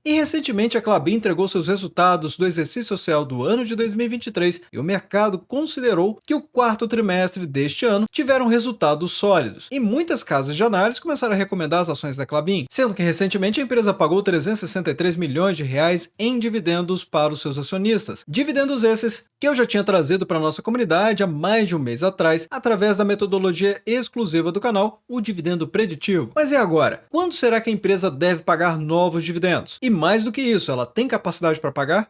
E recentemente a Klabin entregou seus resultados do exercício social do ano de 2023 e o mercado considerou que o quarto trimestre deste ano tiveram resultados sólidos. E muitas casas de análise começaram a recomendar as ações da Klabin, sendo que recentemente a empresa pagou 363 milhões de reais em dividendos para os seus acionistas. Dividendos esses que eu já tinha trazido para a nossa comunidade há mais de um mês atrás, através da metodologia exclusiva do canal, o dividendo preditivo. Mas e agora? Quando será que a empresa deve pagar novos dividendos? E mais do que isso, ela tem capacidade para pagar?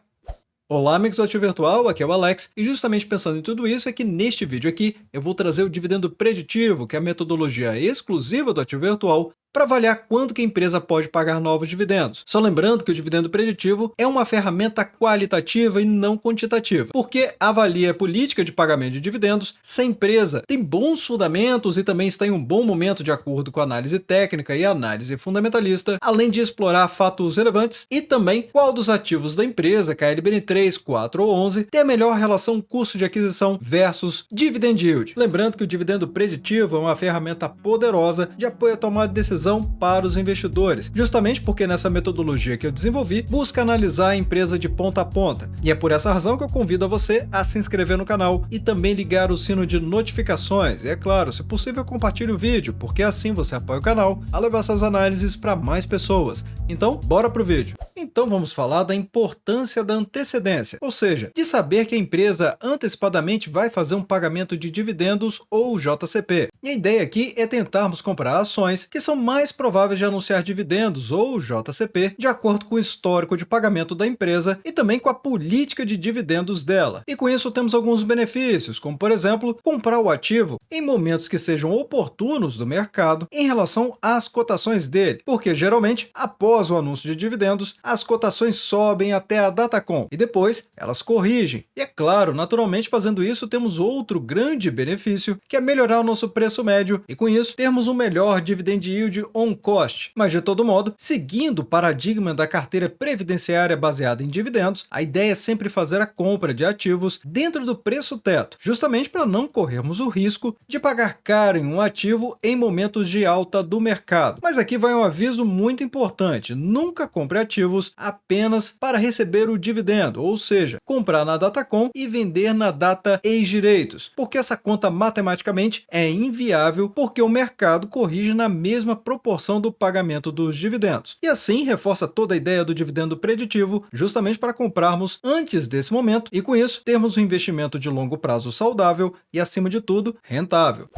Olá, amigos do Ativo Virtual, aqui é o Alex, e justamente pensando em tudo isso é que neste vídeo aqui eu vou trazer o dividendo preditivo, que é a metodologia exclusiva do Ativo Virtual, para avaliar quanto que a empresa pode pagar novos dividendos. Só lembrando que o dividendo preditivo é uma ferramenta qualitativa e não quantitativa, porque avalia a política de pagamento de dividendos se a empresa tem bons fundamentos e também está em um bom momento de acordo com a análise técnica e análise fundamentalista, além de explorar fatos relevantes e também qual dos ativos da empresa, KLBN 3, 4 ou 11, tem a melhor relação custo de aquisição versus dividend yield. Lembrando que o dividendo preditivo é uma ferramenta poderosa de apoio à tomada de decisão para os investidores, justamente porque nessa metodologia que eu desenvolvi, busca analisar a empresa de ponta a ponta. E é por essa razão que eu convido a você a se inscrever no canal e também ligar o sino de notificações. E é claro, se possível, compartilhe o vídeo, porque assim você apoia o canal a levar essas análises para mais pessoas. Então, bora pro vídeo. Então vamos falar da importância da antecedência, ou seja, de saber que a empresa antecipadamente vai fazer um pagamento de dividendos ou JCP. E a ideia aqui é tentarmos comprar ações que são mais prováveis de anunciar dividendos ou JCP de acordo com o histórico de pagamento da empresa e também com a política de dividendos dela. E com isso temos alguns benefícios, como por exemplo, comprar o ativo em momentos que sejam oportunos do mercado em relação às cotações dele, porque geralmente após o anúncio de dividendos, as cotações sobem até a Datacom e depois elas corrigem. E é claro, naturalmente fazendo isso temos outro grande benefício, que é melhorar o nosso preço médio e com isso termos um melhor dividend yield on cost. Mas de todo modo, seguindo o paradigma da carteira previdenciária baseada em dividendos, a ideia é sempre fazer a compra de ativos dentro do preço teto, justamente para não corrermos o risco de pagar caro em um ativo em momentos de alta do mercado. Mas aqui vai um aviso muito importante: nunca compre ativos apenas para receber o dividendo, ou seja, comprar na Datacom e vender na data ex-direitos, porque essa conta matematicamente é inviável, porque o mercado corrige na mesma proporção do pagamento dos dividendos. E assim reforça toda a ideia do dividendo preditivo, justamente para comprarmos antes desse momento e com isso termos um investimento de longo prazo saudável e, acima de tudo, rentável.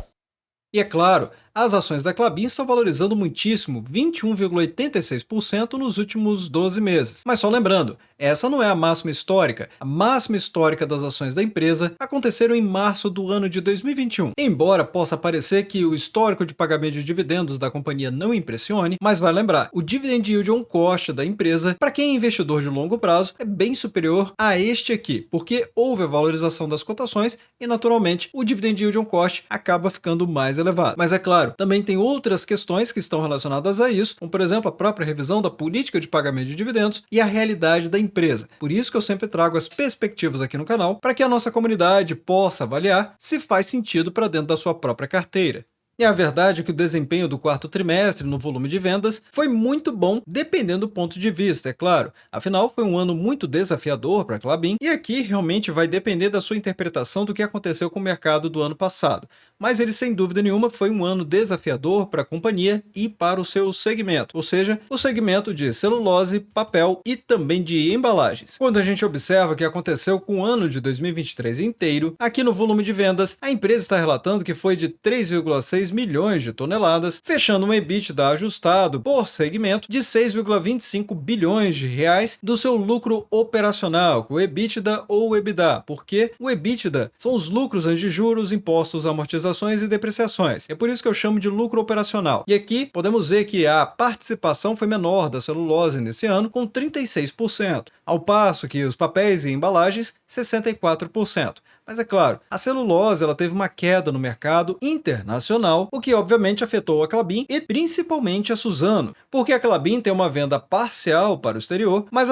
E é claro, as ações da Klabin estão valorizando muitíssimo, 21,86% nos últimos 12 meses. Mas só lembrando, essa não é a máxima histórica. A máxima histórica das ações da empresa aconteceram em março do ano de 2021. Embora possa parecer que o histórico de pagamento de dividendos da companhia não impressione, mas vai lembrar, o dividend yield on cost da empresa, para quem é investidor de longo prazo, é bem superior a este aqui, porque houve a valorização das cotações e, naturalmente, o dividend yield on cost acaba ficando mais elevado. Mas é claro, também tem outras questões que estão relacionadas a isso, como por exemplo a própria revisão da política de pagamento de dividendos e a realidade da empresa. Por isso que eu sempre trago as perspectivas aqui no canal, para que a nossa comunidade possa avaliar se faz sentido para dentro da sua própria carteira. E a verdade é que o desempenho do quarto trimestre no volume de vendas foi muito bom, dependendo do ponto de vista, é claro. Afinal, foi um ano muito desafiador para a Klabin, e aqui realmente vai depender da sua interpretação do que aconteceu com o mercado do ano passado. Mas ele, sem dúvida nenhuma, foi um ano desafiador para a companhia e para o seu segmento, ou seja, o segmento de celulose, papel e também de embalagens. Quando a gente observa o que aconteceu com o ano de 2023 inteiro, aqui no volume de vendas, a empresa está relatando que foi de 3,6 milhões de toneladas, fechando um EBITDA ajustado por segmento de 6,25 bilhões de reais do seu lucro operacional, o EBITDA ou EBITDA, porque o EBITDA são os lucros antes de juros, impostos, amortizações e depreciações. É por isso que eu chamo de lucro operacional. E aqui podemos ver que a participação foi menor da celulose nesse ano, com 36%, ao passo que os papéis e embalagens, 64%. Mas é claro, a celulose ela teve uma queda no mercado internacional, o que obviamente afetou a Klabin e principalmente a Suzano, porque a Klabin tem uma venda parcial para o exterior, mas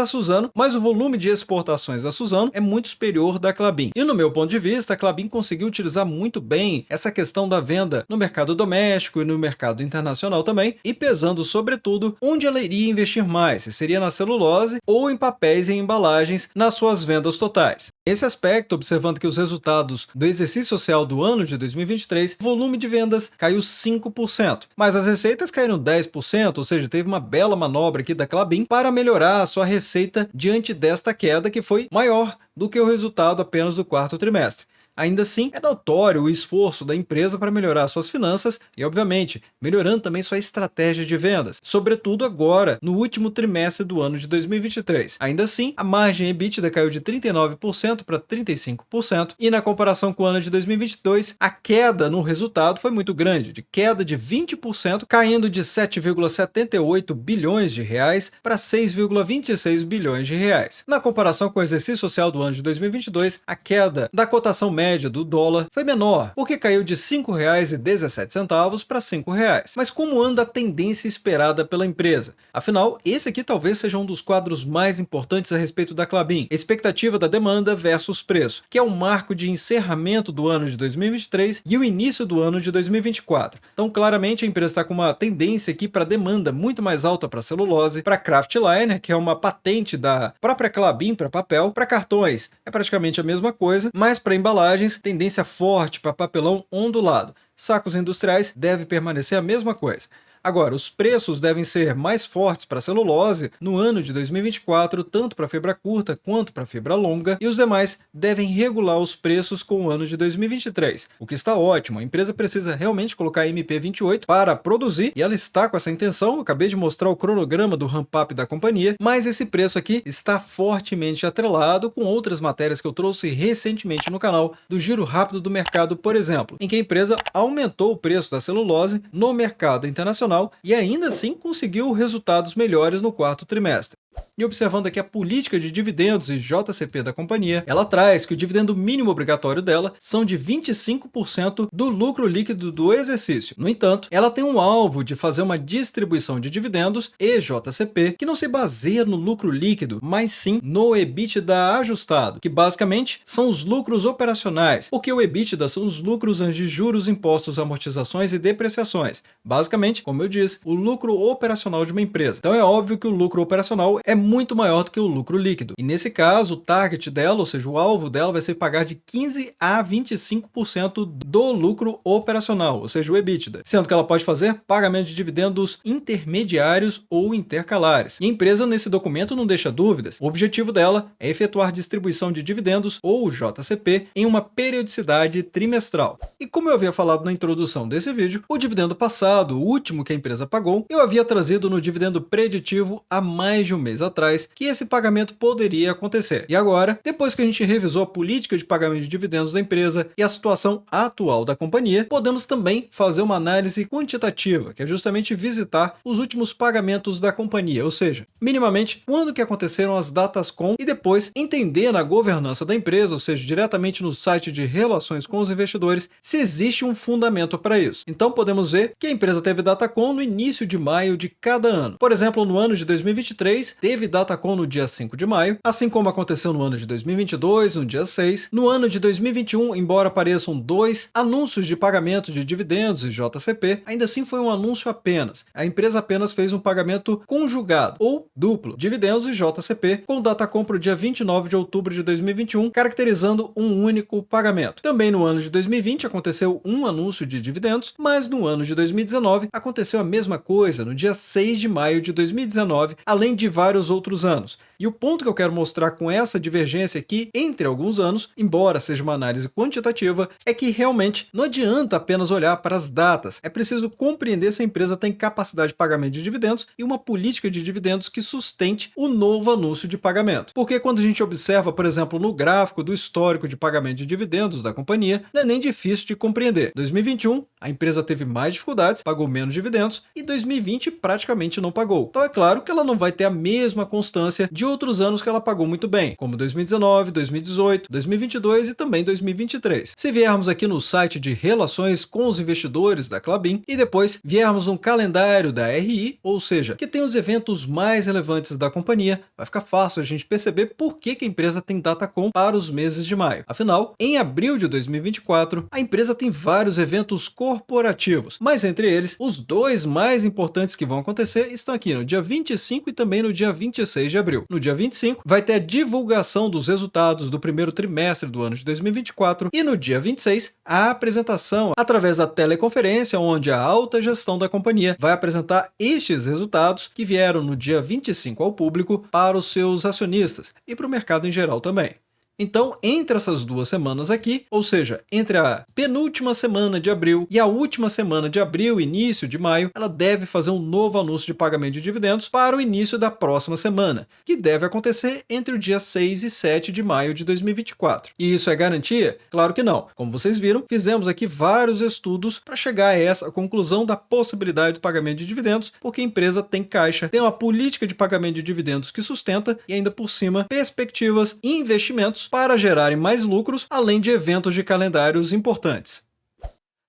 o volume de exportações da Suzano é muito superior da Klabin. E no meu ponto de vista, a Klabin conseguiu utilizar muito bem essa questão da venda no mercado doméstico e no mercado internacional também, e pesando sobretudo onde ela iria investir mais, se seria na celulose ou em papéis e embalagens nas suas vendas totais. Nesse aspecto, observando que os resultados do exercício social do ano de 2023, o volume de vendas caiu 5%, mas as receitas caíram 10%, ou seja, teve uma bela manobra aqui da Klabin para melhorar a sua receita diante desta queda que foi maior do que o resultado apenas do quarto trimestre. Ainda assim, é notório o esforço da empresa para melhorar suas finanças e, obviamente, melhorando também sua estratégia de vendas, sobretudo agora, no último trimestre do ano de 2023. Ainda assim, a margem EBITDA caiu de 39% para 35% e, na comparação com o ano de 2022, a queda no resultado foi muito grande, de queda de 20%, caindo de 7,78 bilhões de reais para 6,26 bilhões de reais. Na comparação com o exercício social do ano de 2022, a queda da cotação média do dólar foi menor, porque caiu de R$ 5,17 para R$ 5. Mas como anda a tendência esperada pela empresa? Afinal, esse aqui talvez seja um dos quadros mais importantes a respeito da Klabin, expectativa da demanda versus preço, que é o marco de encerramento do ano de 2023 e o início do ano de 2024. Então, claramente, a empresa está com uma tendência aqui para demanda muito mais alta para celulose, para kraftliner, que é uma patente da própria Klabin para papel, para cartões é praticamente a mesma coisa, mas para embalagem tendência forte para papelão ondulado. Sacos industriais deve permanecer a mesma coisa. Agora, os preços devem ser mais fortes para a celulose no ano de 2024, tanto para a fibra curta quanto para a fibra longa, e os demais devem regular os preços com o ano de 2023, o que está ótimo. A empresa precisa realmente colocar a MP28 para produzir, e ela está com essa intenção. Eu acabei de mostrar o cronograma do ramp-up da companhia, mas esse preço aqui está fortemente atrelado com outras matérias que eu trouxe recentemente no canal, do Giro Rápido do Mercado, por exemplo, em que a empresa aumentou o preço da celulose no mercado internacional e ainda assim conseguiu resultados melhores no quarto trimestre. E observando aqui a política de dividendos e JCP da companhia, ela traz que o dividendo mínimo obrigatório dela são de 25% do lucro líquido do exercício. No entanto, ela tem um alvo de fazer uma distribuição de dividendos e JCP que não se baseia no lucro líquido, mas sim no EBITDA ajustado, que basicamente são os lucros operacionais, porque o EBITDA são os lucros antes de juros, impostos, amortizações e depreciações. Basicamente, como eu disse, o lucro operacional de uma empresa. Então é óbvio que o lucro operacional é muito maior do que o lucro líquido. E nesse caso, o target dela, ou seja, o alvo dela vai ser pagar de 15 a 25% do lucro operacional, ou seja, o EBITDA, sendo que ela pode fazer pagamento de dividendos intermediários ou intercalares. E a empresa nesse documento não deixa dúvidas. O objetivo dela é efetuar distribuição de dividendos ou JCP em uma periodicidade trimestral. E como eu havia falado na introdução desse vídeo, o dividendo passado, o último que a empresa pagou, eu havia trazido no dividendo preditivo há mais de um mês atrás que esse pagamento poderia acontecer. E agora, depois que a gente revisou a política de pagamento de dividendos da empresa e a situação atual da companhia, podemos também fazer uma análise quantitativa, que é justamente visitar os últimos pagamentos da companhia, ou seja, minimamente quando que aconteceram as datas com, e depois entender na governança da empresa, ou seja, diretamente no site de relações com os investidores, se existe um fundamento para isso. Então podemos ver que a empresa teve Datacom no início de maio de cada ano. Por exemplo, no ano de 2023, teve Datacom no dia 5 de maio, assim como aconteceu no ano de 2022, no dia 6. No ano de 2021, embora apareçam 2 anúncios de pagamento de dividendos e JCP, ainda assim foi um anúncio apenas. A empresa apenas fez um pagamento conjugado, ou duplo, dividendos e JCP, com Datacom para o dia 29 de outubro de 2021, caracterizando um único pagamento. Também no ano de 2020 aconteceu um anúncio de dividendos, mas no ano de 2019 aconteceu a mesma coisa, no dia 6 de maio de 2019, além de vários outros anos. E o ponto que eu quero mostrar com essa divergência aqui entre alguns anos, embora seja uma análise quantitativa, é que realmente não adianta apenas olhar para as datas. É preciso compreender se a empresa tem capacidade de pagamento de dividendos e uma política de dividendos que sustente o novo anúncio de pagamento. Porque quando a gente observa, por exemplo, no gráfico do histórico de pagamento de dividendos da companhia, não é nem difícil de compreender. 2021, a empresa teve mais dificuldades, pagou menos dividendos, e 2020 praticamente não pagou. Então é claro que ela não vai ter a mesma constância de outros anos que ela pagou muito bem, como 2019, 2018, 2022 e também 2023. Se viermos aqui no site de relações com os investidores da Klabin e depois viermos no calendário da RI, ou seja, que tem os eventos mais relevantes da companhia, vai ficar fácil a gente perceber por que a empresa tem Datacom para os meses de maio. Afinal, em abril de 2024, a empresa tem vários eventos corporativos, mas entre eles, os dois mais importantes que vão acontecer estão aqui no dia 25 e também no dia 26 de abril. No dia 25, vai ter a divulgação dos resultados do primeiro trimestre do ano de 2024 e no dia 26, a apresentação através da teleconferência, onde a alta gestão da companhia vai apresentar estes resultados que vieram no dia 25 ao público para os seus acionistas e para o mercado em geral também. Então, entre essas duas semanas aqui, ou seja, entre a penúltima semana de abril e a última semana de abril e início de maio, ela deve fazer um novo anúncio de pagamento de dividendos para o início da próxima semana, que deve acontecer entre o dia 6 e 7 de maio de 2024. E isso é garantia? Claro que não. Como vocês viram, fizemos aqui vários estudos para chegar a essa conclusão da possibilidade do pagamento de dividendos, porque a empresa tem caixa, tem uma política de pagamento de dividendos que sustenta e ainda por cima perspectivas e investimentos para gerarem mais lucros, além de eventos de calendários importantes.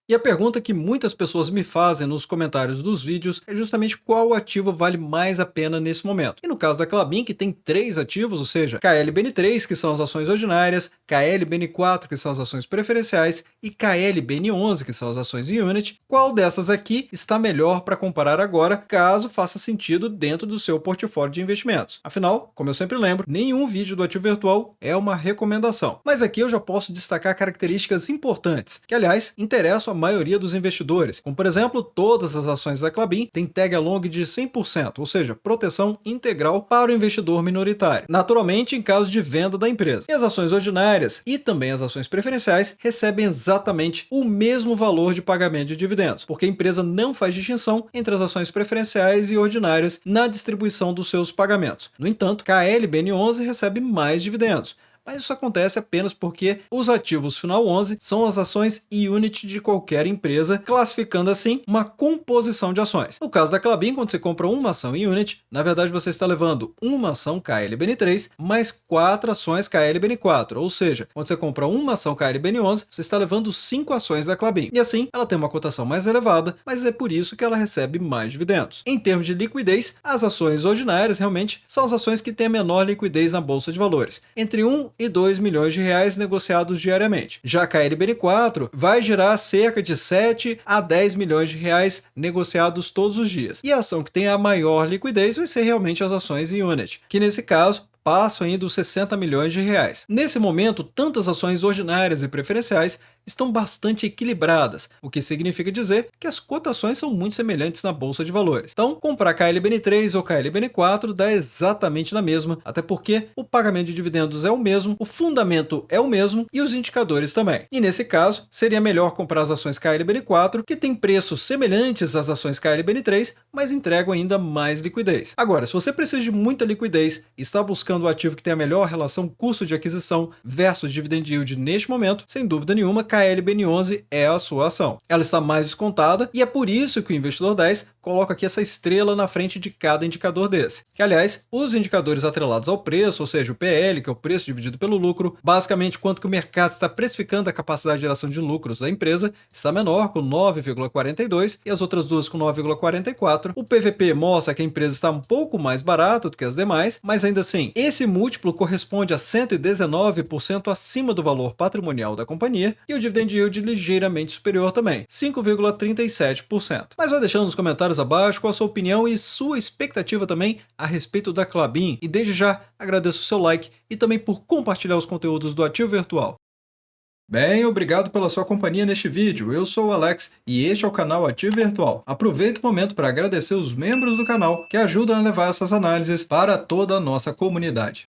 E a pergunta que muitas pessoas me fazem nos comentários dos vídeos é justamente qual ativo vale mais a pena nesse momento. E no caso da Klabin, que tem 3 ativos, ou seja, KLBN3, que são as ações ordinárias, KLBN4, que são as ações preferenciais, e KLBN11, que são as ações em unit, qual dessas aqui está melhor para comparar agora, caso faça sentido dentro do seu portfólio de investimentos? Afinal, como eu sempre lembro, nenhum vídeo do ativo virtual é uma recomendação. Mas aqui eu já posso destacar características importantes, que aliás interessam a maioria dos investidores, como por exemplo, todas as ações da Klabin têm tag along de 100%, ou seja, proteção integral para o investidor minoritário, naturalmente em caso de venda da empresa. E as ações ordinárias e também as ações preferenciais recebem exatamente o mesmo valor de pagamento de dividendos, porque a empresa não faz distinção entre as ações preferenciais e ordinárias na distribuição dos seus pagamentos. No entanto, KLBN11 recebe mais dividendos, mas isso acontece apenas porque os ativos final 11 são as ações unit de qualquer empresa, classificando assim uma composição de ações. No caso da Klabin, quando você compra uma ação unit, na verdade você está levando uma ação KLBN3 mais 4 ações KLBN4, ou seja, quando você compra uma ação KLBN11, você está levando 5 ações da Klabin. E assim, ela tem uma cotação mais elevada, mas é por isso que ela recebe mais dividendos. Em termos de liquidez, as ações ordinárias realmente são as ações que têm a menor liquidez na bolsa de valores, entre 1 e 2 milhões de reais negociados diariamente. Já a KLBN4 vai gerar cerca de 7 a 10 milhões de reais negociados todos os dias. E a ação que tem a maior liquidez vai ser realmente as ações em unit, que nesse caso passam aí dos 60 milhões de reais. Nesse momento, tanto as ações ordinárias e preferenciais estão bastante equilibradas, o que significa dizer que as cotações são muito semelhantes na bolsa de valores. Então, comprar KLBN3 ou KLBN4 dá exatamente na mesma, até porque o pagamento de dividendos é o mesmo, o fundamento é o mesmo e os indicadores também. E nesse caso, seria melhor comprar as ações KLBN4, que têm preços semelhantes às ações KLBN3, mas entregam ainda mais liquidez. Agora, se você precisa de muita liquidez e está buscando o ativo que tem a melhor relação custo de aquisição versus dividend yield neste momento, sem dúvida nenhuma, KLBN11 é a sua ação. Ela está mais descontada e é por isso que o Investidor 10 coloca aqui essa estrela na frente de cada indicador desse. Que, aliás, os indicadores atrelados ao preço, ou seja, o PL, que é o preço dividido pelo lucro, basicamente quanto que o mercado está precificando a capacidade de geração de lucros da empresa, está menor, com 9,42 e as outras duas com 9,44. O PVP mostra que a empresa está um pouco mais barata do que as demais, mas ainda assim, esse múltiplo corresponde a 119% acima do valor patrimonial da companhia e o dividend yield ligeiramente superior também, 5,37%. Mas vai deixando nos comentários abaixo qual a sua opinião e sua expectativa também a respeito da Klabin. E desde já agradeço o seu like e também por compartilhar os conteúdos do Ativo Virtual. Bem, obrigado pela sua companhia neste vídeo. Eu sou o Alex e este é o canal Ativo Virtual. Aproveito o momento para agradecer os membros do canal que ajudam a levar essas análises para toda a nossa comunidade.